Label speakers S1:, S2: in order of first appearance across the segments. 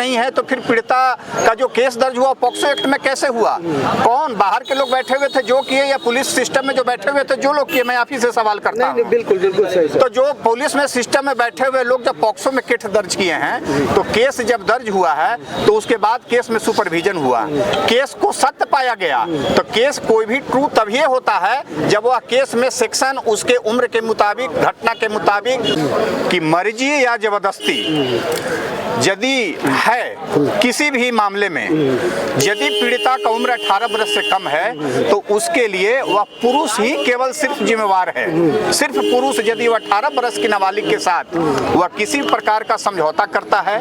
S1: नहीं है तो फिर पीड़िता का जो केस दर्ज हुआ पॉक्सो एक्ट में कैसे हुआ? कौन बाहर के लोग बैठे हुए थे जो किए, या पुलिस सिस्टम में जो बैठे हुए थे जो लोग किए? मैं आप ही से सवाल करता हूं।
S2: बिल्कुल बिल्कुल सही।
S1: तो जो पुलिस में सिस्टम में बैठे हुए लोग जब पॉक्सो में केस दर्ज किए हैं, तो केस जब दर्ज हुआ है तो उसके बाद केस में सुपरविजन हुआ, केस को सत्य पाया गया। तो केस कोई भी ट्रू तभी होता है जब वह केस में सेक्शन उसके उम्र के मुताबिक, घटना के मुताबिक कि मर्जी या जबरदस्ती यदि है किसी भी मामले में, यदि पीड़िता का उम्र 18 वर्ष से कम है तो उसके लिए वह पुरुष ही केवल सिर्फ जिम्मेवार है। सिर्फ पुरुष यदि वह 18 वर्ष की नाबालिग के साथ वह किसी प्रकार का समझौता करता है,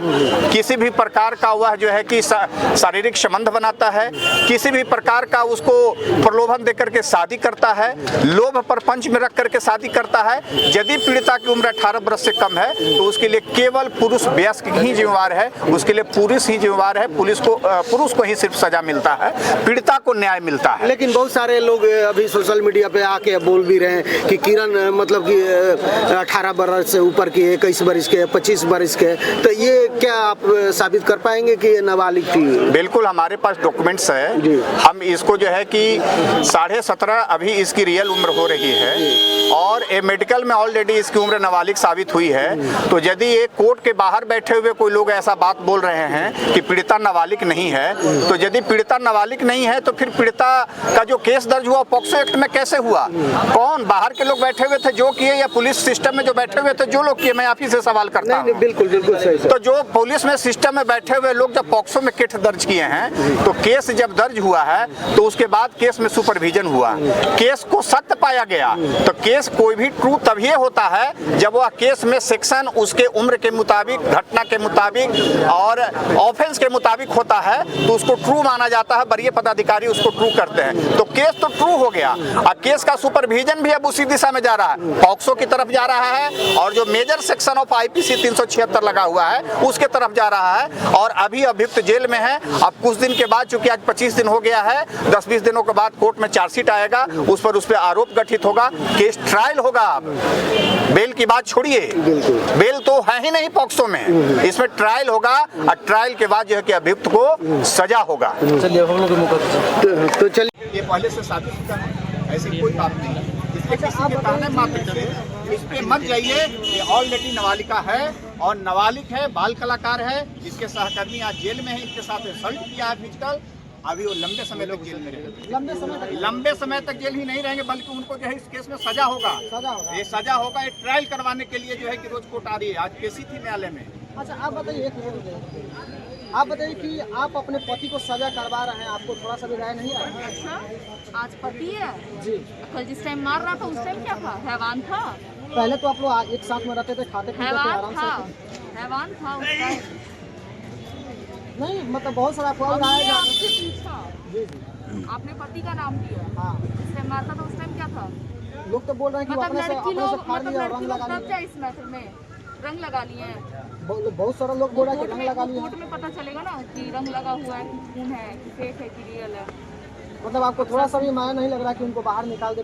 S1: किसी भी प्रकार का वह जो है कि शारीरिक संबंध बनाता है, किसी भी प्रकार का उसको प्रलोभन देकर के शादी करता है, लोभ प्रपंच में रख करके शादी करता है, यदि पीड़िता की उम्र 18 वर्ष से कम है तो उसके लिए केवल पुरुष वयस्क ही जिम्मेवार है, उसके लिए पुरुष ही जिम्मेवार है। पुरुष को ही सिर्फ सजा मिलता है, पीड़िता को न्याय मिलता है।
S2: लेकिन बहुत सारे लोग अभी सोशल मीडिया पे आके बोल भी रहे हैं कि किरण मतलब कि 18 वर्ष से ऊपर की, 21 वर्ष के, 25 वर्ष के, तो ये क्या आप साबित कर पाएंगे कि ये नाबालिग थी?
S1: बिल्कुल, हमारे पास डॉक्यूमेंट्स है। हम इसको जो है कि 17.5 अभी इसकी रियल उम्र हो रही है और ए मेडिकल में ऑलरेडी इसकी उम्र नाबालिग साबित हुई है। तो यदि एक कोर्ट के बाहर बैठे हुए कोई लोग ऐसा बात बोल रहे हैं कि पीड़िता नाबालिग नहीं है, तो यदि पीड़िता नाबालिग नहीं है तो फिर पीड़िता का जो केस दर्ज हुआ पॉक्सो एक्ट में कैसे हुआ? कौन बाहर के लोग बैठे हुए थे जो किए, या पुलिस सिस्टम में जो बैठे हुए थे जो लोग किए? मैं आप ही से सवाल करता हूं।
S2: बिल्कुल बिल्कुल सही।
S1: तो जो पुलिस में सिस्टम में बैठे हुए लोग जब पॉक्सो में केस दर्ज किए हैं, तो केस जब दर्ज हुआ है तो उसके बाद केस में सुपरविजन हुआ, केस को सत्य पाया गया। तो केस कोई भी ट्रू तभी होता है जब वह केस में सेक्शन उसके उम्र के मुताबिक, घटना के मुताबिक और ऑफेंस के मुताबिक होता है, तो उसको ट्रू माना जाता है। वरीय पदाधिकारी उसको ट्रू करते हैं, तो केस तो ट्रू हो गया। अब केस का सुपरविजन भी अब उसी दिशा में जा रहा है, पॉक्सो की तरफ जा रहा है, और जो मेजर सेक्शन ऑफ आईपीसी 376 लगा हुआ है उसके तरफ जा रहा है। और अभी अभियुक्त जेल में है। अब कुछ दिन के बाद, चूंकि आज 25 दिन हो गया है, 10-20 दिनों के बाद कोर्ट में चार्जशीट आएगा, उस पर आरोप गठित होगा, केस ट्रायल होगा। बेल की बात छोड़िए, बेल तो है ही नहीं पॉक्सो में, इसमें ट्रायल होगा और ट्रायल के बाद जो है कि अभियुक्त को सजा होगा।
S2: चलिए हम लोग तो चलिए,
S1: ये पहले से शादीशुदा है, ऐसी कोई बात नहीं है। इसके किसी के ताने मात्र से इस पे मत जाइए। ये ऑलरेडी नाबालिका है और नाबालिग है, बाल कलाकार है, इसके सहकर्मी आज जेल में है, इनके साथ असल्ट किया है फिजिकल। अभी वो लंबे समय तक जेल में रहेंगे, लंबे समय तक जेल ही नहीं रहेंगे, बल्कि उनको जो है इस केस में सजा होगा। ये सजा होगा। ये ट्रायल करवाने के लिए जो है कि रोज कोर्ट आ रही है। आज केसी थी न्यायालय में।
S3: अच्छा, आप बताइए, आप बताइए कि आप अपने पति को सजा करवा रहे हैं, आपको थोड़ा सा भी राय नहीं आया?
S4: अच्छा, आज पति है
S3: जी।
S4: कल जिस टाइम मार रहा था उस टाइम क्या था? हैवान था।
S3: पहले तो आप लोग एक साथ में रहते थे, खाते पीते थे आराम से।
S4: हैवान था उस टाइम।
S3: नहीं, मतलब बहुत सारा अफवाह
S4: हमने
S3: आएगा।
S4: आपसे पूछा,
S3: जी जी।
S4: आपने पति का नाम लिया।
S3: हाँ,
S4: जिस टाइम मारता था उस टाइम क्या था?
S3: लोग तो बोल रहे हैं कि वो
S4: मतलब
S3: अपने से
S4: लड़की लोग,
S3: फाड़ लिया और रंग लगा
S4: तब
S3: लिया।
S4: जाए इस मैटर में रंग लगा लिए हैं।
S3: बहुत सारा लोग बोल रहे हैं कि रंग लगा लिया।
S4: कोर्ट में पता चलेगा ना कि रंग लगा हुआ है, कि खून है, कि फेक है, कि रियल है।
S3: मतलब आपको थोड़ा सा भी माया नहीं लग रहा कि उनको बाहर निकाल दे?